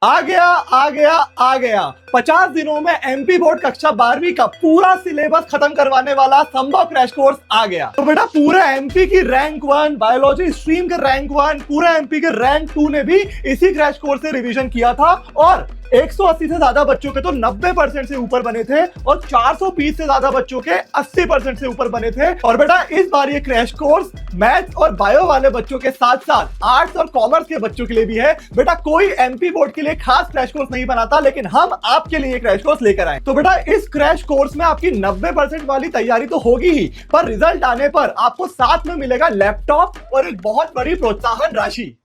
आ गया आ गया आ गया 50 दिनों में एमपी बोर्ड कक्षा 12वीं का पूरा सिलेबस खत्म करवाने वाला संभव क्रैश कोर्स आ गया। तो बेटा पूरा एमपी की रैंक 1 बायोलॉजी स्ट्रीम के रैंक 1 पूरा एमपी के रैंक 2 ने भी इसी क्रैश कोर्स से रिवीजन किया था और 180 से ज्यादा बच्चों के तो 90% से ऊपर बने थे और 420 से ज्यादा बच्चों के 80% से ऊपर बने थे। और बेटा इस बार ये क्रैश कोर्स मैथ और बायो वाले बच्चों के साथ साथ आर्ट्स और कॉमर्स के बच्चों के लिए भी है। बेटा कोई एमपी बोर्ड के लिए खास क्रैश कोर्स नहीं बनाता, लेकिन हम आपके लिए क्रैश कोर्स लेकर आए। तो बेटा इस क्रैश कोर्स में आपकी 90% वाली तैयारी तो होगी ही, पर रिजल्ट आने पर आपको साथ में मिलेगा लैपटॉप और एक बहुत बड़ी प्रोत्साहन राशि।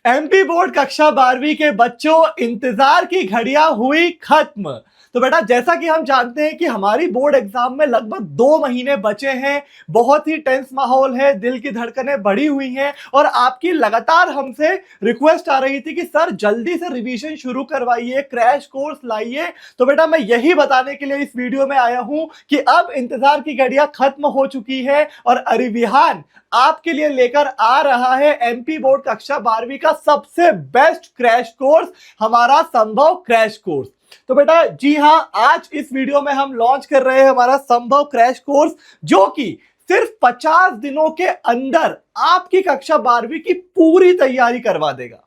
एमपी बोर्ड कक्षा 12वीं के बच्चों, इंतजार की घड़ियां हुई खत्म। तो बेटा जैसा कि हम जानते हैं कि हमारी बोर्ड एग्जाम में लगभग 2 महीने बचे हैं, बहुत ही टेंस माहौल है, दिल की धड़कनें बढ़ी हुई हैं और आपकी लगातार हमसे रिक्वेस्ट आ रही थी कि सर जल्दी से रिवीजन शुरू करवाइए, क्रैश कोर्स लाइए। तो बेटा मैं यही बताने के लिए इस वीडियो में आया हूं कि अब इंतजार की घड़ियां खत्म हो चुकी है और अरिविहान आपके लिए लेकर आ रहा है एमपी बोर्ड कक्षा 12वीं का सबसे बेस्ट क्रैश कोर्स, हमारा संभव क्रैश कोर्स। तो बेटा जी हां, आज इस वीडियो में हम लॉन्च कर रहे हैं हमारा संभव क्रैश कोर्स, जो कि सिर्फ 50 दिनों के अंदर आपकी कक्षा 12वीं की पूरी तैयारी करवा देगा।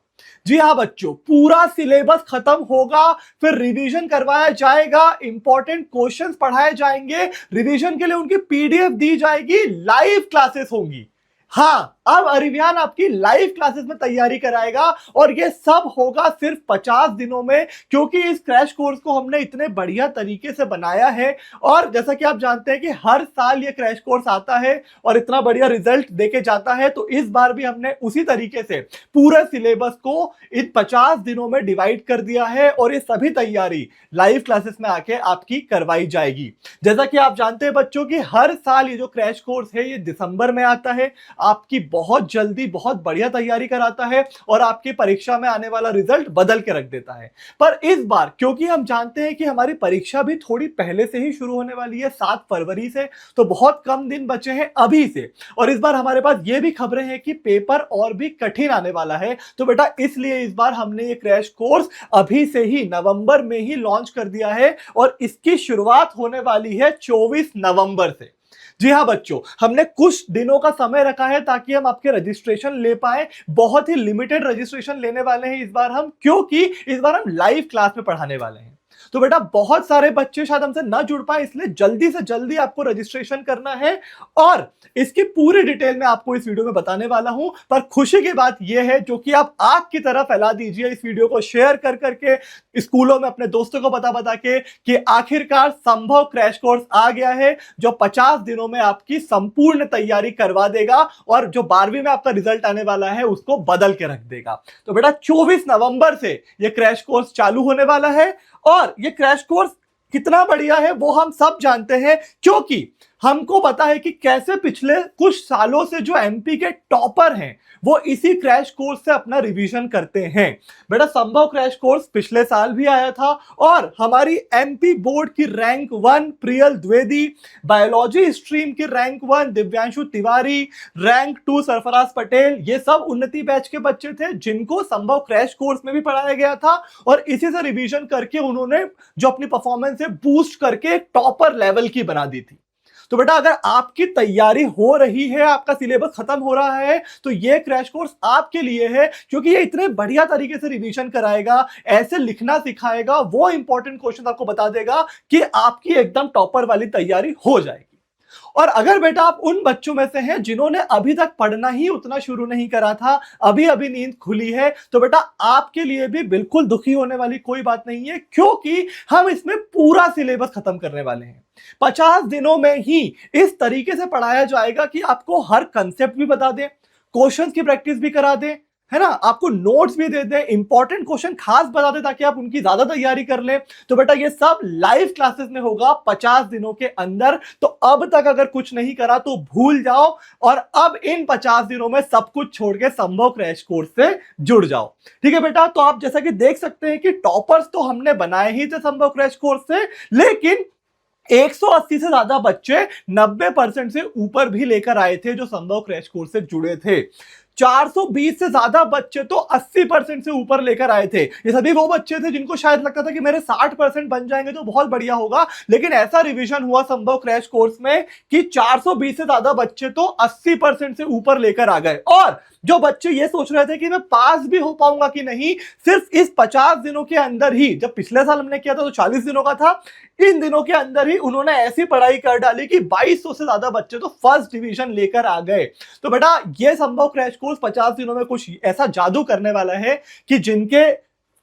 जी हाँ बच्चों, पूरा सिलेबस खत्म होगा, फिर रिवीजन करवाया जाएगा, इंपॉर्टेंट क्वेश्चंस पढ़ाए जाएंगे, रिवीजन के लिए उनकी पीडीएफ दी जाएगी, लाइव क्लासेस होंगी। हाँ, अब अरिविहान आपकी लाइव क्लासेस में तैयारी कराएगा और ये सब होगा सिर्फ 50 दिनों में, क्योंकि इस क्रैश कोर्स को हमने इतने बढ़िया तरीके से बनाया है। और जैसा कि आप जानते हैं कि हर साल ये क्रैश कोर्स आता है और इतना बढ़िया रिजल्ट देके जाता है, तो इस बार भी हमने उसी तरीके से पूरे सिलेबस को इन 50 दिनों में डिवाइड कर दिया है और ये सभी तैयारी लाइव क्लासेस में आके आपकी करवाई जाएगी। जैसा कि आप जानते हैं बच्चों कि हर साल ये जो क्रैश कोर्स है ये दिसंबर में आता है, आपकी बहुत जल्दी बहुत बढ़िया तैयारी कराता है और आपकी परीक्षा में आने वाला रिजल्ट बदल के रख देता है। पर इस बार क्योंकि हम जानते हैं कि हमारी परीक्षा भी थोड़ी पहले से ही शुरू होने वाली है, 7 फरवरी से, तो बहुत कम दिन बचे हैं अभी से। और इस बार हमारे पास ये भी खबरें हैं कि पेपर और भी कठिन आने वाला है। तो बेटा इसलिए इस बार हमने ये क्रैश कोर्स अभी से ही नवंबर में ही लॉन्च कर दिया है और इसकी शुरुआत होने वाली है 24 नवंबर से। जी हाँ बच्चों, हमने कुछ दिनों का समय रखा है ताकि हम आपके रजिस्ट्रेशन ले पाए। बहुत ही लिमिटेड रजिस्ट्रेशन लेने वाले हैं इस बार हम, क्योंकि इस बार हम लाइव क्लास में पढ़ाने वाले हैं। तो बेटा बहुत सारे बच्चे शायद हमसे ना जुड़ पाए, इसलिए जल्दी से जल्दी आपको रजिस्ट्रेशन करना है और इसकी पूरी डिटेल में आपको इस वीडियो में बताने वाला हूं। पर खुशी की बात यह है, जो कि आप आग की तरह फैला दीजिए इस वीडियो को शेयर कर करके, स्कूलों में अपने दोस्तों को बता के कि आखिरकार संभव क्रैश कोर्स आ गया है, जो 50 दिनों में आपकी संपूर्ण तैयारी करवा देगा और जो 12वीं में आपका रिजल्ट आने वाला है उसको बदल के रख देगा। तो बेटा 24 नवंबर से यह क्रैश कोर्स चालू होने वाला है और ये क्रैश कोर्स कितना बढ़िया है वो हम सब जानते हैं, क्योंकि हमको पता है कि कैसे पिछले कुछ सालों से जो एमपी के टॉपर हैं वो इसी क्रैश कोर्स से अपना रिवीजन करते हैं। बेटा संभव क्रैश कोर्स पिछले साल भी आया था और हमारी एमपी बोर्ड की rank 1 Priyal Dwivedi, biology stream की रैंक 1 दिव्यांशु तिवारी, रैंक 2 सरफराज पटेल, ये सब उन्नति बैच के बच्चे थे जिनको संभव क्रैश कोर्स में भी पढ़ाया गया था और इसी से रिवीजन करके उन्होंने जो अपनी परफॉर्मेंस है बूस्ट करके टॉपर लेवल की बना दी थी। तो बेटा अगर आपकी तैयारी हो रही है, आपका सिलेबस खत्म हो रहा है, तो ये क्रैश कोर्स आपके लिए है, क्योंकि ये इतने बढ़िया तरीके से रिवीजन कराएगा, ऐसे लिखना सिखाएगा, वो इंपॉर्टेंट क्वेश्चन आपको बता देगा कि आपकी एकदम टॉपर वाली तैयारी हो जाएगी। और अगर बेटा आप उन बच्चों में से हैं जिन्होंने अभी तक पढ़ना ही उतना शुरू नहीं करा था, अभी अभी नींद खुली है, तो बेटा आपके लिए भी बिल्कुल दुखी होने वाली कोई बात नहीं है, क्योंकि हम इसमें पूरा सिलेबस खत्म करने वाले हैं। 50 दिनों में ही इस तरीके से पढ़ाया जाएगा कि आपको हर कंसेप्ट भी बता दें, क्वेश्चंस की प्रैक्टिस भी करा दें, है ना, आपको नोट्स भी दे दें, इंपॉर्टेंट क्वेश्चन खास बता दें ताकि आप उनकी ज्यादा तैयारी कर लें। तो बेटा ये सब लाइव क्लासेस में होगा 50 दिनों के अंदर। तो अब तक अगर कुछ नहीं करा तो भूल जाओ और अब इन 50 दिनों में सब कुछ छोड़ के संभव क्रैश कोर्स से जुड़ जाओ। ठीक है बेटा, तो आप जैसा कि देख सकते हैं कि टॉपर्स तो हमने बनाए ही थे संभव क्रैश कोर्स से, लेकिन 180 से ज्यादा बच्चे 90% से ऊपर भी लेकर आए थे जो संभव क्रैश कोर्स से जुड़े थे। 420 से ज्यादा बच्चे तो 80% से ऊपर लेकर आए थे। ये सभी वो बच्चे थे जिनको शायद लगता था कि मेरे 60% बन जाएंगे तो बहुत बढ़िया होगा, लेकिन ऐसा रिवीजन हुआ संभव क्रैश कोर्स में कि 420 से ज्यादा बच्चे तो 80% से ऊपर लेकर आ गए। और जो बच्चे ये सोच रहे थे कि मैं पास भी हो पाऊंगा कि नहीं, सिर्फ इस 50 दिनों के अंदर ही, जब पिछले साल हमने किया था तो 40 दिनों का था, इन दिनों के अंदर ही उन्होंने ऐसी पढ़ाई कर डाली कि 2200 से ज्यादा बच्चे तो फर्स्ट डिवीजन लेकर आ गए। तो बेटा ये संभव क्रैश कोर्स 50 दिनों में कुछ ऐसा जादू करने वाला है कि जिनके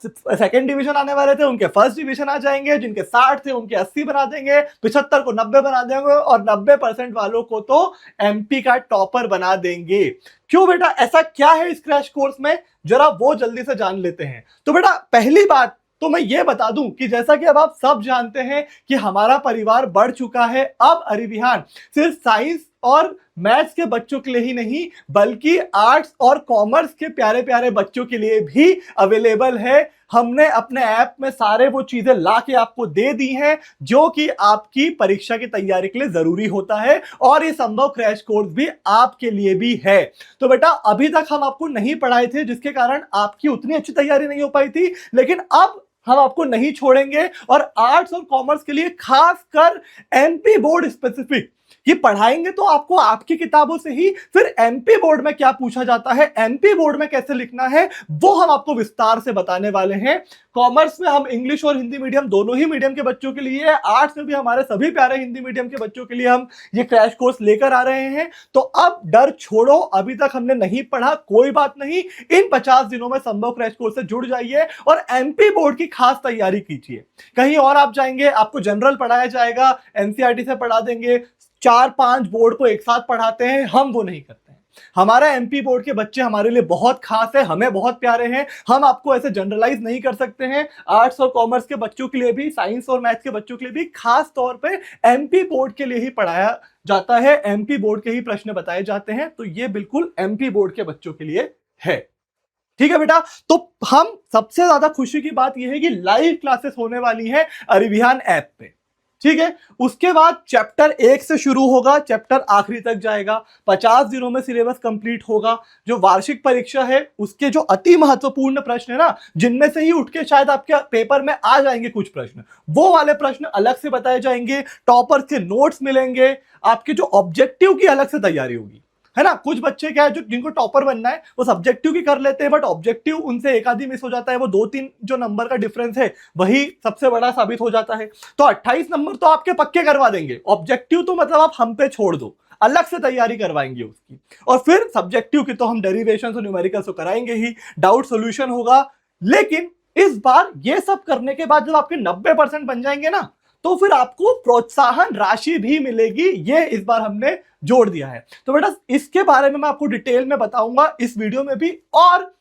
सेकंड डिवीजन आने वाले थे उनके फर्स्ट डिवीजन आ जाएंगे, जिनके 60 थे उनके 80 बना देंगे, 75 को 90 बना देंगे और 90% वालों को तो एमपी का टॉपर बना देंगे। क्यों बेटा, ऐसा क्या है इस क्रैश कोर्स में, जरा वो जल्दी से जान लेते हैं। तो बेटा पहली बात तो मैं ये बता दूं कि जैसा कि अब आप सब जानते हैं कि हमारा परिवार बढ़ चुका है। अब अरिविहान सिर्फ साइंस और मैथ्स के बच्चों के लिए ही नहीं बल्कि आर्ट्स और कॉमर्स के प्यारे प्यारे बच्चों के लिए भी अवेलेबल है। हमने अपने ऐप में सारे वो चीजें ला के आपको दे दी हैं जो कि आपकी परीक्षा की तैयारी के लिए जरूरी होता है, और ये संभव क्रैश कोर्स भी आपके लिए भी है। तो बेटा अभी तक हम आपको नहीं पढ़ाए थे जिसके कारण आपकी उतनी अच्छी तैयारी नहीं हो पाई थी, लेकिन अब हम आपको नहीं छोड़ेंगे और आर्ट्स और कॉमर्स के लिए खासकर एमपी बोर्ड स्पेसिफिक ये पढ़ाएंगे। तो आपको आपकी किताबों से ही फिर एमपी बोर्ड में क्या पूछा जाता है, एमपी बोर्ड में कैसे लिखना है, वो हम आपको विस्तार से बताने वाले हैं। कॉमर्स में हम इंग्लिश और हिंदी मीडियम दोनों ही मीडियम के बच्चों के लिए है, आर्ट्स में भी हमारे सभी प्यारे हिंदी मीडियम के बच्चों के लिए हम ये क्रैश कोर्स लेकर आ रहे हैं। तो अब डर छोड़ो, अभी तक हमने नहीं पढ़ा कोई बात नहीं, इन 50 दिनों में संभव क्रैश कोर्स से जुड़ जाइए और एमपी बोर्ड की खास तैयारी कीजिए। कहीं और आप जाएंगे आपको जनरल पढ़ाया जाएगा, एनसीईआरटी से पढ़ा देंगे, 4-5 बोर्ड को एक साथ पढ़ाते हैं, हम वो नहीं करते हैं। हमारा एमपी बोर्ड के बच्चे हमारे लिए बहुत खास है, हमें बहुत प्यारे हैं, हम आपको ऐसे जनरलाइज नहीं कर सकते हैं। आर्ट्स और कॉमर्स के बच्चों के लिए भी, साइंस और मैथ्स के बच्चों के लिए भी खास तौर पे एमपी बोर्ड के लिए ही पढ़ाया जाता है, एमपी बोर्ड के ही प्रश्न बताए जाते हैं। तो ये बिल्कुल एमपी बोर्ड के बच्चों के लिए है। ठीक है बेटा, तो हम सबसे ज्यादा खुशी की बात यह है कि लाइव क्लासेस होने वाली है अरिविहान ऐप पे। ठीक है, उसके बाद चैप्टर 1 से शुरू होगा, चैप्टर आखिरी तक जाएगा, 50 दिनों में सिलेबस कंप्लीट होगा। जो वार्षिक परीक्षा है उसके जो अति महत्वपूर्ण प्रश्न है ना, जिनमें से ही उठ के शायद आपके पेपर में आ जाएंगे कुछ प्रश्न, वो वाले प्रश्न अलग से बताए जाएंगे, टॉपर्स के नोट्स मिलेंगे, आपके जो ऑब्जेक्टिव की अलग से तैयारी होगी, है ना। कुछ बच्चे क्या है जो जिनको टॉपर बनना है वो सब्जेक्टिव की कर लेते हैं, बट ऑब्जेक्टिव उनसे एक आधी मिस हो जाता है, वो 2-3 जो नंबर का डिफरेंस है वही सबसे बड़ा साबित हो जाता है। तो 28 नंबर तो आपके पक्के करवा देंगे, ऑब्जेक्टिव तो मतलब आप हम पे छोड़ दो, अलग से तैयारी करवाएंगे उसकी। और फिर सब्जेक्टिव की तो हम डेरिवेशन और न्यूमेरिकल्स तो कराएंगे ही, डाउट सोल्यूशन होगा। लेकिन इस बार ये सब करने के बाद जब आपके 90% बन जाएंगे ना, तो फिर आपको प्रोत्साहन राशि भी मिलेगी, ये इस बार हमने जोड़ दिया है। तो बेटा इसके बारे में मैं आपको डिटेल में बताऊंगा इस वीडियो में भी, और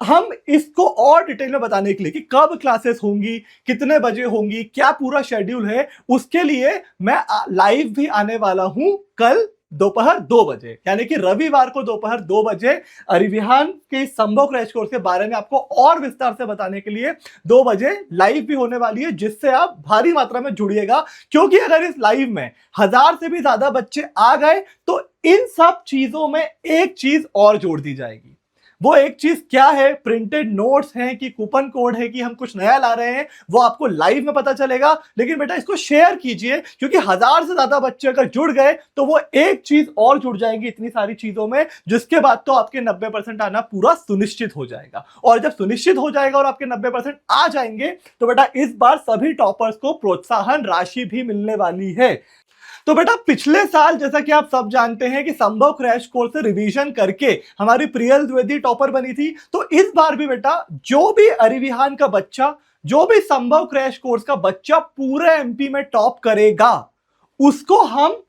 हम इसको और डिटेल में बताने के लिए कि कब क्लासेस होंगी, कितने बजे होंगी, क्या पूरा शेड्यूल है, उसके लिए मैं लाइव भी आने वाला हूं कल दोपहर 2 बजे, यानी कि रविवार को दोपहर 2 बजे अरिविहान के संभव क्रैश कोर्स के बारे में आपको और विस्तार से बताने के लिए 2 बजे लाइव भी होने वाली है, जिससे आप भारी मात्रा में जुड़िएगा। क्योंकि अगर इस लाइव में 1000 से भी ज्यादा बच्चे आ गए तो इन सब चीजों में एक चीज और जोड़ दी जाएगी। वो एक चीज क्या है, प्रिंटेड नोट्स हैं कि कूपन कोड है कि हम कुछ नया ला रहे हैं, वो आपको लाइव में पता चलेगा। लेकिन बेटा इसको शेयर कीजिए, क्योंकि 1000 से ज्यादा बच्चे अगर जुड़ गए तो वो एक चीज और जुड़ जाएंगी इतनी सारी चीजों में, जिसके बाद तो आपके 90% आना पूरा सुनिश्चित हो जाएगा। और जब सुनिश्चित हो जाएगा और आपके 90% आ जाएंगे तो बेटा इस बार सभी टॉपर्स को प्रोत्साहन राशि भी मिलने वाली है। तो बेटा पिछले साल जैसा कि आप सब जानते हैं कि संभव क्रैश कोर्स से रिवीजन करके हमारी प्रियल द्विवेदी टॉपर बनी थी। तो इस बार भी बेटा जो भी अरिविहान का बच्चा, जो भी संभव क्रैश कोर्स का बच्चा पूरे एमपी में टॉप करेगा, उसको हम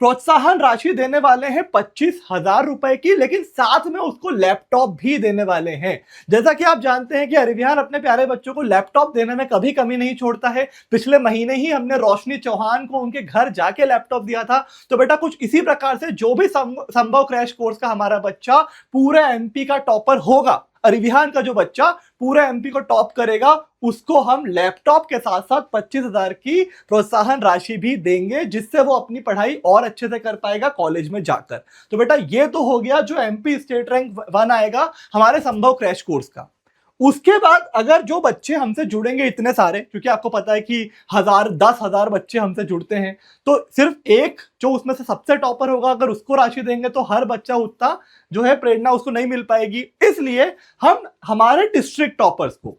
प्रोत्साहन राशि देने वाले हैं 25,000 रुपए की, लेकिन साथ में उसको लैपटॉप भी देने वाले हैं। जैसा कि आप जानते हैं कि अरिविहान अपने प्यारे बच्चों को लैपटॉप देने में कभी कमी नहीं छोड़ता है। पिछले महीने ही हमने रोशनी चौहान को उनके घर जाके लैपटॉप दिया था। तो बेटा कुछ इसी प्रकार से जो भी संभव क्रैश कोर्स का हमारा बच्चा पूरे एमपी का टॉपर होगा, अरिविहान का जो बच्चा पूरा एमपी को टॉप करेगा उसको हम लैपटॉप के साथ साथ 25,000 की प्रोत्साहन राशि भी देंगे, जिससे वो अपनी पढ़ाई और अच्छे से कर पाएगा कॉलेज में जाकर। तो बेटा ये तो हो गया जो एमपी स्टेट रैंक 1 आएगा हमारे संभव क्रैश कोर्स का। उसके बाद अगर जो बच्चे हमसे जुड़ेंगे इतने सारे, क्योंकि आपको पता है कि 10,000 बच्चे हमसे जुड़ते हैं, तो सिर्फ एक जो उसमें से सबसे टॉपर होगा अगर उसको राशि देंगे तो हर बच्चा उतना जो है प्रेरणा उसको नहीं मिल पाएगी। इसलिए हम हमारे डिस्ट्रिक्ट टॉपर्स को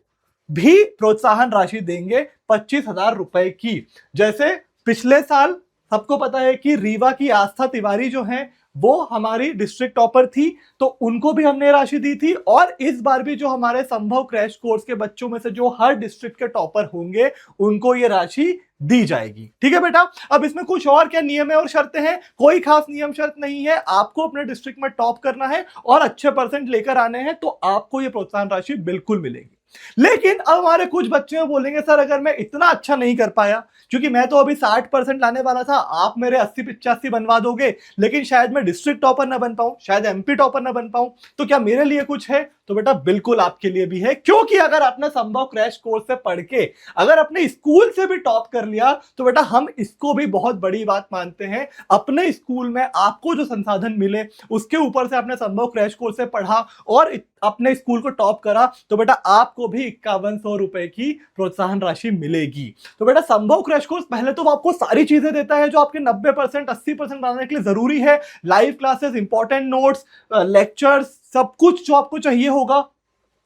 भी प्रोत्साहन राशि देंगे 25,000 रुपए की। जैसे पिछले साल सबको पता है कि रीवा की आस्था तिवारी जो है वो हमारी डिस्ट्रिक्ट टॉपर थी, तो उनको भी हमने राशि दी थी। और इस बार भी जो हमारे संभव क्रैश कोर्स के बच्चों में से जो हर डिस्ट्रिक्ट के टॉपर होंगे उनको ये राशि दी जाएगी। ठीक है बेटा, अब इसमें कुछ और क्या नियम है और शर्तें हैं? कोई खास नियम शर्त नहीं है, आपको अपने डिस्ट्रिक्ट में टॉप करना है और अच्छे परसेंट लेकर आने हैं तो आपको ये प्रोत्साहन राशि बिल्कुल मिलेगी। लेकिन अब हमारे कुछ बच्चे बोलेंगे सर अगर मैं इतना अच्छा नहीं कर पाया, क्योंकि मैं तो अभी 60% लाने वाला था, आप मेरे 80-85 बनवा दोगे, लेकिन शायद मैं डिस्ट्रिक्ट टॉपर ना बन पाऊं, शायद एमपी टॉपर ना बन पाऊं, तो क्या मेरे लिए कुछ है? तो बेटा बिल्कुल आपके लिए भी है, क्योंकि अगर आपने संभव क्रैश कोर्स से पढ़ के अगर अपने स्कूल से भी टॉप कर लिया तो बेटा हम इसको भी बहुत बड़ी बात मानते हैं। अपने स्कूल में आपको जो संसाधन मिले उसके ऊपर से आपने संभव क्रैश कोर्स से पढ़ा और अपने स्कूल को टॉप करा तो बेटा आपको भी 5100 रुपए की प्रोत्साहन राशि मिलेगी। तो बेटा संभव क्रैश कोर्स पहले तो आपको सारी चीजें देता है जो आपके 90% 80% बनाने के लिए जरूरी है। Live classes, important notes, lectures, सब कुछ जो आपको चाहिए होगा।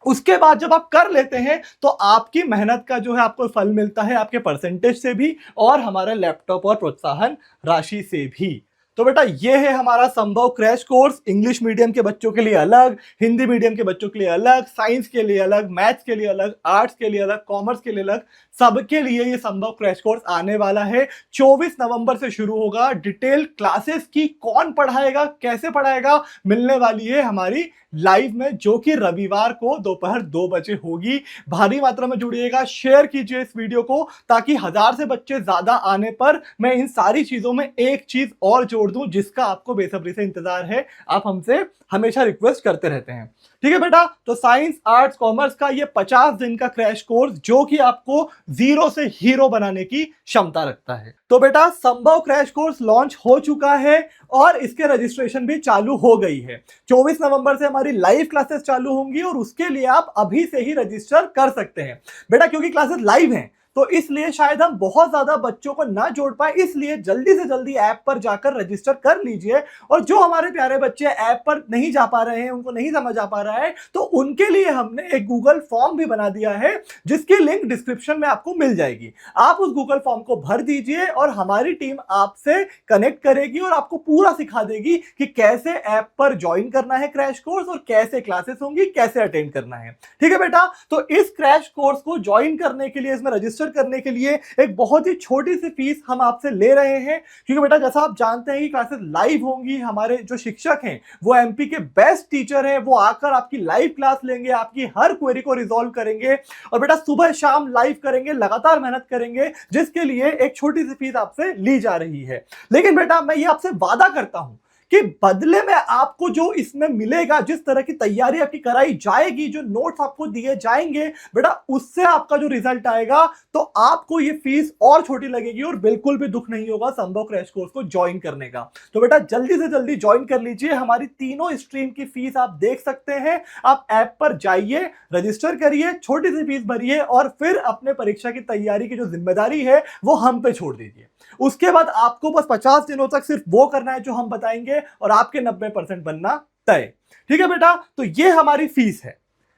उसके बाद जब आप कर लेते हैं तो आपकी मेहनत का जो है आपको फल मिलता है, आपके परसेंटेज से भी और हमारे लैपटॉप और प्रोत्साहन राशि से भी। तो बेटा ये है हमारा संभव क्रैश कोर्स। इंग्लिश मीडियम के बच्चों के लिए अलग, हिंदी मीडियम के बच्चों के लिए अलग, साइंस के लिए अलग, मैथ्स के लिए अलग, आर्ट्स के लिए अलग, कॉमर्स के लिए अलग, सबके लिए ये संभव क्रैश कोर्स आने वाला है। 24 नवंबर से शुरू होगा। डिटेल क्लासेस की कौन पढ़ाएगा, कैसे पढ़ाएगा, मिलने वाली है हमारी लाइव में, जो कि रविवार को दोपहर 2 बजे होगी। भारी मात्रा में जुड़िएगा, शेयर कीजिए इस वीडियो को ताकि 1000 से बच्चे ज्यादा आने पर मैं इन सारी चीजों में एक चीज और जोड़ दूं जिसका आपको बेसब्री से इंतजार है। आप हमसे हमेशा रिक्वेस्ट करते रहते हैं। ठीक है बेटा, तो साइंस, आर्ट्स, कॉमर्स का ये 50 दिन का क्रैश कोर्स जो कि आपको जीरो से हीरो बनाने की क्षमता रखता है। तो बेटा संभव क्रैश कोर्स लॉन्च हो चुका है और इसके रजिस्ट्रेशन भी चालू हो गई है। 24 नवंबर से हमारी लाइव क्लासेस चालू होंगी और उसके लिए आप अभी से ही रजिस्टर कर सकते हैं। बेटा क्योंकि क्लासेस लाइव हैं तो इसलिए शायद हम बहुत ज्यादा बच्चों को ना जोड़ पाए, इसलिए जल्दी से जल्दी ऐप पर जाकर रजिस्टर कर लीजिए। और जो हमारे प्यारे बच्चे ऐप पर नहीं जा पा रहे हैं, उनको नहीं समझ आ पा रहा है, तो उनके लिए हमने एक गूगल फॉर्म भी बना दिया है जिसकी लिंक डिस्क्रिप्शन में आपको मिल जाएगी। आप उस गूगल फॉर्म को भर दीजिए और हमारी टीम आपसे कनेक्ट करेगी और आपको पूरा सिखा देगी कि कैसे ऐप पर ज्वाइन करना है क्रैश कोर्स और कैसे क्लासेस होंगी, कैसे अटेंड करना है। ठीक है बेटा, तो इस क्रैश कोर्स को ज्वाइन करने के लिए, इसमें रजिस्टर करने के लिए एक बहुत ही छोटी सी फीस हम आपसे ले रहे हैं, क्योंकि बेटा जैसा आप जानते हैं कि क्लासेस लाइव होंगी। हमारे जो शिक्षक हैं वो एमपी के बेस्ट टीचर हैं, वो आकर आपकी लाइव क्लास लेंगे, आपकी हर क्वेरी को रिजॉल्व करेंगे और बेटा सुबह शाम लाइव करेंगे, लगातार मेहनत करेंगे, जिसके लिए एक छोटी सी फीस आपसे ली जा रही है। लेकिन बेटा मैं ये आपसे वादा करता हूं कि बदले में आपको जो इसमें मिलेगा, जिस तरह की तैयारी आपकी कराई जाएगी, जो नोट्स आपको दिए जाएंगे, बेटा उससे आपका जो रिजल्ट आएगा तो आपको ये फीस और छोटी लगेगी और बिल्कुल भी दुख नहीं होगा संभव क्रैश कोर्स को ज्वाइन करने का। तो बेटा जल्दी से जल्दी ज्वाइन कर लीजिए। हमारी तीनों स्ट्रीम की फीस आप देख सकते हैं। आप ऐप पर जाइए, रजिस्टर करिए, छोटी सी फीस भरिए और फिर अपने परीक्षा की तैयारी की जो जिम्मेदारी है वो हम पे छोड़ दीजिए। उसके बाद आपको बस 50 दिनों तक सिर्फ वो करना है जो हम बताएंगे और आपके 90% बनना तय। ठीक है बेटा, तो ये हमारी फीस है।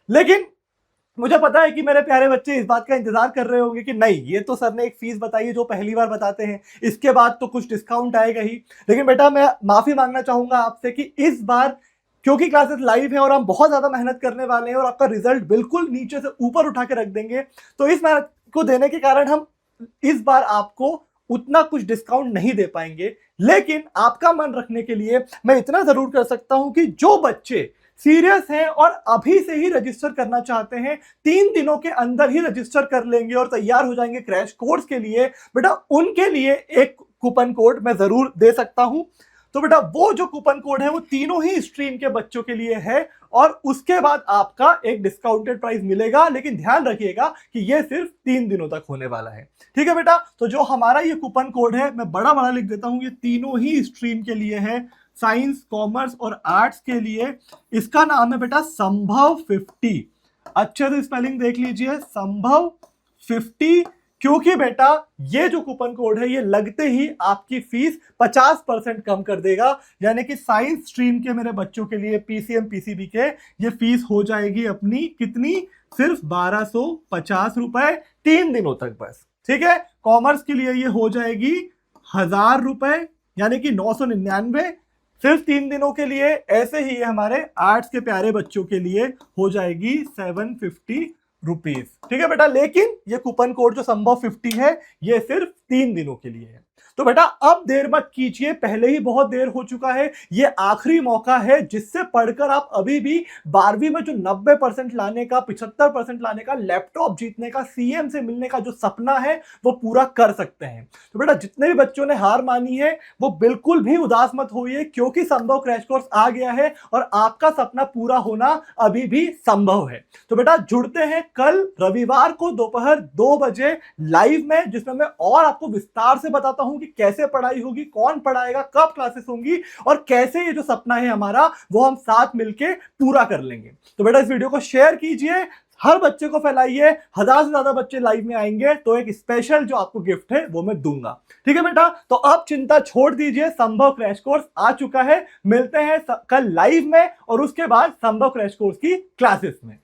लेकिन मुझे पता है कि मेरे प्यारे बच्चे इस बात का इंतजार कर रहे होंगे कि नहीं, ये तो सर ने एक फीस बताई है जो पहली बार बताते हैं, इसके बाद तो कुछ डिस्काउंट आएगा ही। लेकिन बेटा मैं माफी मांगना चाहूंगा आपसे कि इस बार क्योंकि क्लासेस लाइव हैं और हम बहुत ज्यादा मेहनत करने वाले हैं और आपका रिजल्ट बिल्कुल नीचे से ऊपर उठा के रख देंगे, तो इस मेहनत को देने के कारण हम इस बार आपको उतना कुछ डिस्काउंट नहीं दे पाएंगे। लेकिन आपका मन रखने के लिए मैं इतना जरूर कर सकता हूं कि जो बच्चे सीरियस हैं और अभी से ही रजिस्टर करना चाहते हैं, 3 दिनों के अंदर ही रजिस्टर कर लेंगे और तैयार हो जाएंगे क्रैश कोर्स के लिए, बेटा उनके लिए एक कूपन कोड मैं जरूर दे सकता हूं। तो बेटा वो जो कूपन कोड है वो तीनों ही स्ट्रीम के बच्चों के लिए है और उसके बाद आपका एक डिस्काउंटेड प्राइस मिलेगा, लेकिन ध्यान रखिएगा कि ये सिर्फ 3 दिनों तक होने वाला है। ठीक है बेटा, तो जो हमारा ये कूपन कोड है मैं बड़ा बड़ा लिख देता हूं, ये तीनों ही स्ट्रीम के लिए है, साइंस, कॉमर्स और आर्ट्स के लिए। इसका नाम है बेटा संभव 50। अच्छे से स्पेलिंग देख लीजिए, संभव 50। क्योंकि बेटा ये जो कूपन कोड है ये लगते ही आपकी फीस 50% कम कर देगा, यानी कि साइंस स्ट्रीम के मेरे बच्चों के लिए पीसीएम पीसीबी के ये फीस हो जाएगी अपनी कितनी, सिर्फ 1250 रुपए 3 दिनों तक बस। ठीक है, कॉमर्स के लिए ये हो जाएगी 1000 रुपए यानी कि 999 सिर्फ 3 दिनों के लिए। ऐसे ही हमारे आर्ट्स के प्यारे बच्चों के लिए हो जाएगी 750 रुपीज। ठीक है बेटा, लेकिन ये कूपन कोड जो संभव 50 है ये सिर्फ 3 दिनों के लिए है। तो बेटा अब देर मत कीजिए, पहले ही बहुत देर हो चुका है, ये आखिरी मौका है जिससे पढ़कर आप अभी भी 12वीं में जो 90% लाने का, 75% लाने का, लैपटॉप जीतने का, सीएम से मिलने का जो सपना है वो पूरा कर सकते हैं। तो बेटा जितने भी बच्चों ने हार मानी है वो बिल्कुल भी उदास मत होइए, क्योंकि संभव क्रैश कोर्स आ गया है और आपका सपना पूरा होना अभी भी संभव है। तो बेटा जुड़ते हैं कल रविवार को दोपहर 2 बजे लाइव में, जिसमें मैं और आपको विस्तार से बताता हूं कि कैसे पढ़ाई होगी, कौन पढ़ाएगा, कब क्लासेस होंगी और कैसे ये जो सपना है हमारा वो हम साथ मिलके पूरा कर लेंगे। तो बेटा इस वीडियो को शेयर कीजिए, हर बच्चे को फैलाइए, 1000 से ज्यादा बच्चे लाइव में आएंगे तो एक स्पेशल जो आपको गिफ्ट है वो मैं दूंगा। ठीक है बेटा, तो अब चिंता छोड़ दीजिए, संभव क्रैश कोर्स आ चुका है। मिलते हैं कल लाइव में और उसके बाद संभव क्रैश कोर्स की क्लासेस में।